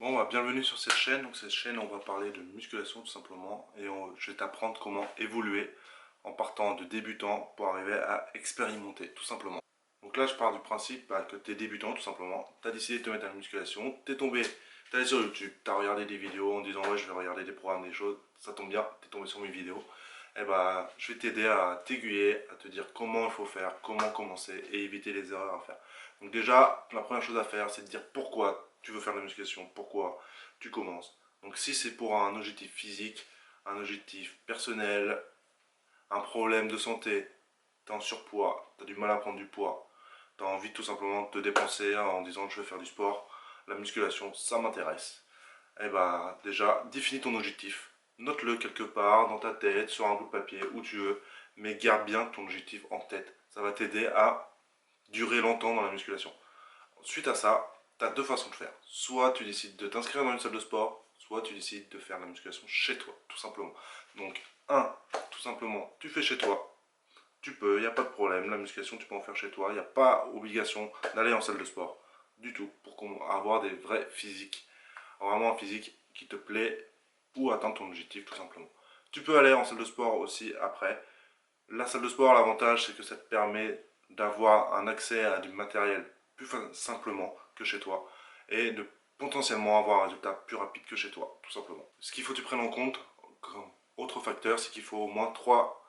Bon, bah, bienvenue sur cette chaîne. Donc cette chaîne, on va parler de musculation tout simplement. Et je vais t'apprendre comment évoluer en partant de débutant pour arriver à expérimenter tout simplement. Donc là, je pars du principe que tu es débutant tout simplement. Tu as décidé de te mettre à la musculation. Tu es tombé, tu allé sur YouTube, tu as regardé des vidéos en disant ouais, je vais regarder des programmes, des choses. Ça tombe bien, tu es tombé sur mes vidéos. Et bah, je vais t'aider à t'aiguiller, à te dire comment il faut faire, comment commencer et éviter les erreurs à faire. Donc déjà, la première chose à faire, c'est de dire pourquoi tu veux faire de la musculation, pourquoi tu commences. Donc si c'est pour un objectif physique, un objectif personnel, un problème de santé, tu es en surpoids, tu as du mal à prendre du poids, tu as envie tout simplement de te dépenser en disant je vais faire du sport, la musculation, ça m'intéresse. Et bah déjà, définis ton objectif. Note-le quelque part dans ta tête, sur un bout de papier, où tu veux, mais garde bien ton objectif en tête. Ça va t'aider à durer longtemps dans la musculation. Suite à ça, tu as deux façons de faire. Soit tu décides de t'inscrire dans une salle de sport, soit tu décides de faire la musculation chez toi, tout simplement. Donc, tout simplement, tu fais chez toi. Tu peux, il n'y a pas de problème. La musculation, tu peux en faire chez toi. Il n'y a pas obligation d'aller en salle de sport. Du tout. Pour avoir des vrais physiques. Vraiment un physique qui te plaît ou atteindre ton objectif, tout simplement. Tu peux aller en salle de sport aussi après. La salle de sport, l'avantage, c'est que ça te permet d'avoir un accès à du matériel plus simplement que chez toi et de potentiellement avoir un résultat plus rapide que chez toi, tout simplement. Ce qu'il faut que tu prennes en compte, comme autre facteur, c'est qu'il faut au moins 3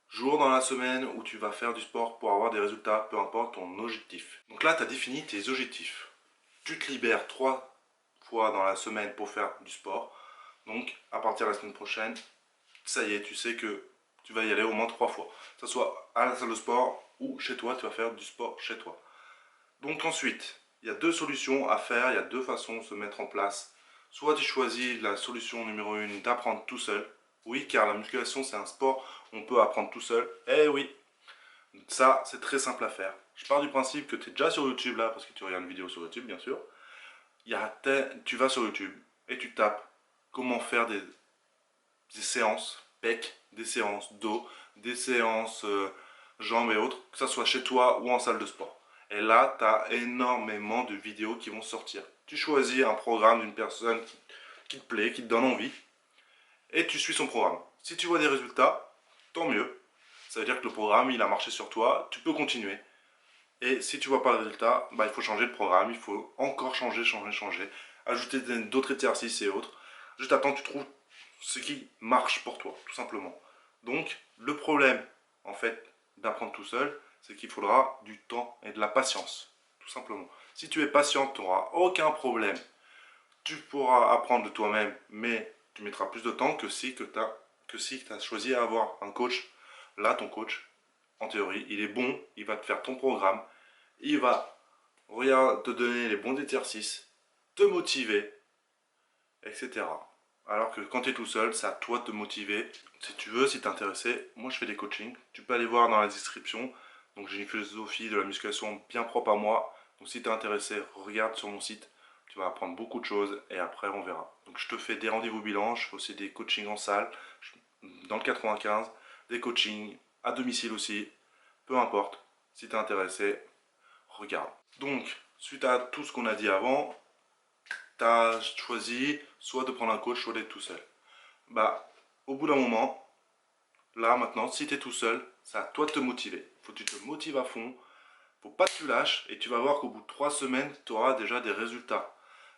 jours dans la semaine où tu vas faire du sport pour avoir des résultats, peu importe ton objectif. Donc là, tu as défini tes objectifs. Tu te libères 3 fois dans la semaine pour faire du sport. Donc, à partir de la semaine prochaine, ça y est, tu sais que tu vas y aller au moins 3 fois. Que ce soit à la salle de sport ou chez toi, tu vas faire du sport chez toi. Donc ensuite, il y a deux solutions à faire, il y a deux façons de se mettre en place. Soit tu choisis la solution numéro 1 d'apprendre tout seul. Oui, car la musculation, c'est un sport, on peut apprendre tout seul. Eh oui, ça, c'est très simple à faire. Je pars du principe que tu es déjà sur YouTube là, parce que tu regardes une vidéo sur YouTube, bien sûr. Tu vas sur YouTube et tu tapes comment faire des séances pec, des séances dos, des séances jambes et autres, que ce soit chez toi ou en salle de sport. Et là, tu as énormément de vidéos qui vont sortir. Tu choisis un programme d'une personne qui te plaît, qui te donne envie, et tu suis son programme. Si tu vois des résultats, tant mieux. Ça veut dire que le programme, il a marché sur toi, tu peux continuer. Et si tu vois pas le résultat, bah, il faut changer le programme, il faut encore changer, ajouter d'autres exercices et autres. Juste attends que tu trouves ce qui marche pour toi, tout simplement. Donc, le problème, en fait, d'apprendre tout seul, c'est qu'il faudra du temps et de la patience, tout simplement. Si tu es patient, tu n'auras aucun problème. Tu pourras apprendre de toi-même, mais tu mettras plus de temps que si tu as choisi à avoir un coach. Là, ton coach, en théorie, il est bon, il va te faire ton programme, il va te donner les bons exercices, te motiver, etc. Alors que quand tu es tout seul, c'est à toi de te motiver. Si tu veux, si tu es intéressé, moi je fais des coachings. Tu peux aller voir dans la description. Donc j'ai une philosophie de la musculation bien propre à moi. Donc si tu es intéressé, regarde sur mon site. Tu vas apprendre beaucoup de choses et après on verra. Donc je te fais des rendez-vous bilan, je fais aussi des coachings en salle, dans le 95, des coachings à domicile aussi. Peu importe, si tu es intéressé, regarde. Donc, suite à tout ce qu'on a dit avant, tu as choisi soit de prendre un coach, soit d'être tout seul. Bah, au bout d'un moment, là maintenant, si tu es tout seul, c'est à toi de te motiver. Faut que tu te motives à fond, faut pas que tu lâches, et tu vas voir qu'au bout de 3 semaines, tu auras déjà des résultats.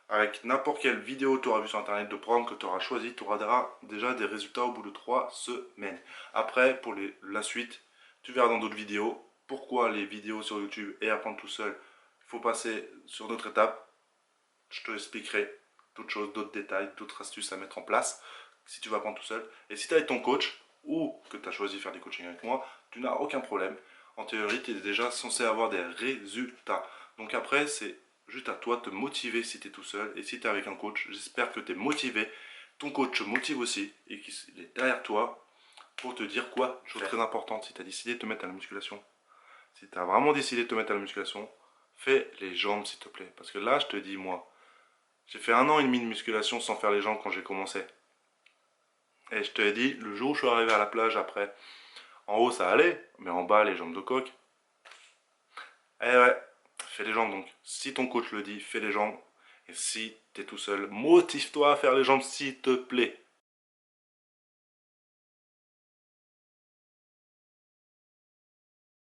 Avec n'importe quelle vidéo que tu auras vu sur internet de programme que tu auras choisi, tu auras déjà des résultats au bout de 3 semaines. Après, pour la suite, tu verras dans d'autres vidéos pourquoi les vidéos sur YouTube et apprendre tout seul, il faut passer sur d'autres étapes. Je te expliquerai d'autres choses, d'autres détails, d'autres astuces à mettre en place si tu vas apprendre tout seul. Et si tu es avec ton coach ou que tu as choisi de faire des coachings avec moi, tu n'as aucun problème. En théorie, tu es déjà censé avoir des résultats. Donc après, c'est juste à toi de te motiver si tu es tout seul. Et si tu es avec un coach, j'espère que tu es motivé. Ton coach te motive aussi et qu'il est derrière toi pour te dire quoi. Chose très importante, si tu as décidé de te mettre à la musculation, si tu as vraiment décidé de te mettre à la musculation, fais les jambes s'il te plaît. Parce que là, je te dis, moi, j'ai fait 1 an et demi de musculation sans faire les jambes quand j'ai commencé. Et je te l'ai dit, le jour où je suis arrivé à la plage après, en haut ça allait, mais en bas les jambes de coq. Eh ouais, fais les jambes donc. Si ton coach le dit, fais les jambes. Et si tu es tout seul, motive-toi à faire les jambes s'il te plaît.